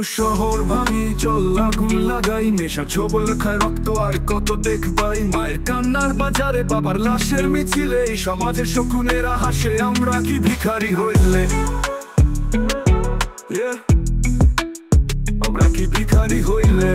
শহর ভাঙি চল আগুন লাগাই, নেশা ছবল খায় রক্ত আর কত দেখবাই। মায়ের কান্নার বাজারে বাবার লাশের মিছিলে, এই সমাজের শকুনেরা হাসে আমরা কি ভিখারি হইলে। আমরা কি ভিখারি হইলে।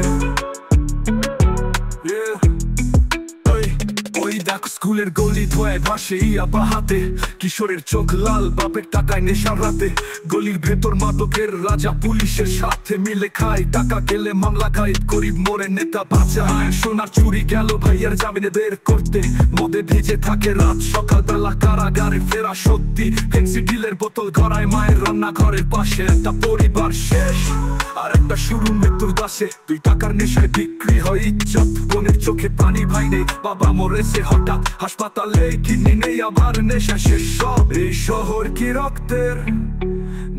স্কুলের গলি ধোয়ায় ভাসে ইয়াবা হাতে, কিশোরের চোখ লাল বাপের টাকায় নেশার রাতে। গলির ভেতর মাদকের রাজা পুলিশের সাথে মিলে খায়, টাকা গেলে মামলা খায়, গরিব মরে নেতা বাঁচায়। সোনার চুরি গেল ভাইয়ার জামিনে বের করতে, মদে ভেজে থাকে রাত সকালবেলা কারাগারে ফেরা সত্যি। ফেন্সি ডিলের বোতল গড়ায় মায়ের রান্নাঘরের পাশে, একটা পরিবার শেষ আর একটা শুরু মৃত্যুর দাসে। দুই টাকার নেশায় বিক্রি হয় ইজ্জত, বোনের চোখে পানি ভাই নেই, বাবা মরেছে হঠাৎ হাসপাতালে, কিডনি নেই আবার নেশা শেষ সব। এই শহর কি রক্তের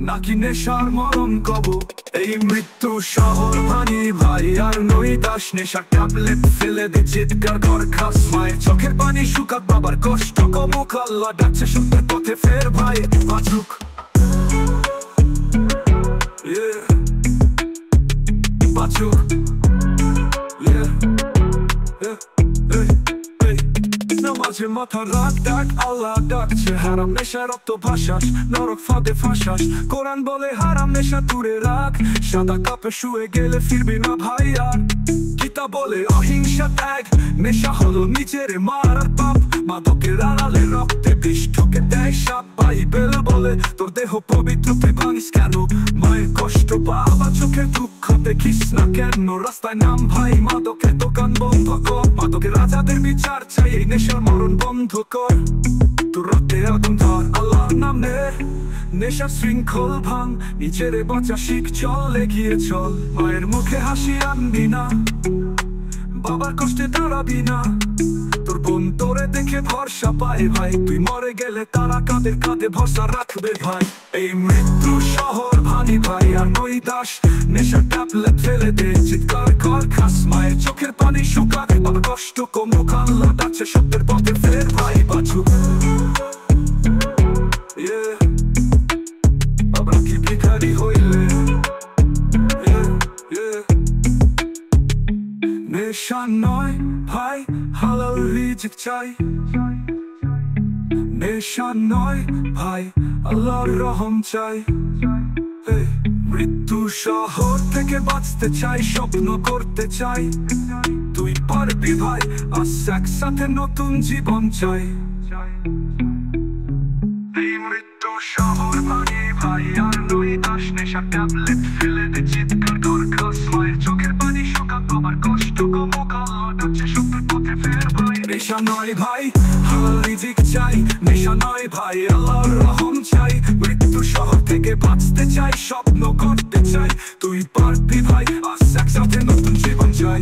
নাকি নেশার মরণ কব। এই মৃত্যু শহর ভাঙি ভাই আর নই দাস, নেশার ট্যাবলেট ফেলে দে চিৎকার কর খাস। মায়ের চোখের পানি শুকাক, বাবার কষ্ট কমুক, আল্লাহ ডাকছে সত্যের পথে ফের ভাই বাঁচুক। বাঁচুক মাঝে মাথা রাত ডাক, আল্লাহ ডাকছে। হারাম নেশা রক্ত ভাসাস, নরক ফাঁদে ফাঁসাস, কোরআন বলে হারাম নেশা দূরে রাখ। সাদা কাপে শুয়ে গেলে ফিরবি না ভাই আর, কিতাব বলে অহিংসা ত্যাগ। নেশা হলো নিজের মারার পাপ, মাদকের আড়ালে রক্তে বিষ ঢুকে দেয় সাপ। বাইবেল বলে তোর দেহ পবিত্র, তুই ভাঙিস কেন মায়ের কষ্ট, বাবা চোখের দুঃখ দেখিস না কেন। রাস্তায় নাম ভাই, মাদকের দোকান বন্ধ কর, মাদকের রাজাদের বিচার চাই, এই নেশার মরণ বন্ধ কর। তোর রক্তে আগুন ধর, আল্লাহর নাম নে, নেশার শৃঙ্খল ভাঙ, নিজের বাঁচা শিখ, চল এগিয়ে চল। মায়ের মুখে হাসি আনবি না, বাবার কষ্টে দাঁড়াবি না। তোর বোন তোরে দেখে ভরসা পায় ভাই, তুই মরে গেলে তারা কাঁধে কাঁধে ভরসা রাখবে ভাই। এই মৃত্যু শহর ভাঙি ভাই আর নই দাস, নেশার ট্যাবলেট ফেলে দে চিৎকার কর খাস। মায়ের চোখের পানি শুকাক, বাবার কষ্ট কমুক, আল্লাহ ডাকছে সত্যের পথে ফের ভাই বাঁচুক। আমরা কি ভিখারি হইলে। নেশা নয় ভাই হালাল রিজিক চাই, নেশা নয় ভাই আল্লাহর রহম চাই। মৃত্যু শহর থেকে বাঁচতে চাই, স্বপ্ন করতে চাই, তুই পারবি ভাই, আজ একসাথে নতুন জীবন চাই। এই মৃত্যু শহর ভাঙি ভাই আর নই দাস, নেশা ট্যাবলেট ফেলে দে চিৎকার কর খাস। মায়ের চোখের পানি শুকাক, বাবার কষ্ট কমুক, আল্লাহ ডাকছে সত্যের পথে ফের ভাই। নেশা নয় ভাই হালাল রিজিক চাই, নেশা নয় ভাই আল্লাহর রহম চাই। মৃত্যু শহর থেকে বাঁচতে চাই, স্বপ্ন করতে চাই, তুই পারবি ভাই, আজ একসাথে নতুন জীবন চাই।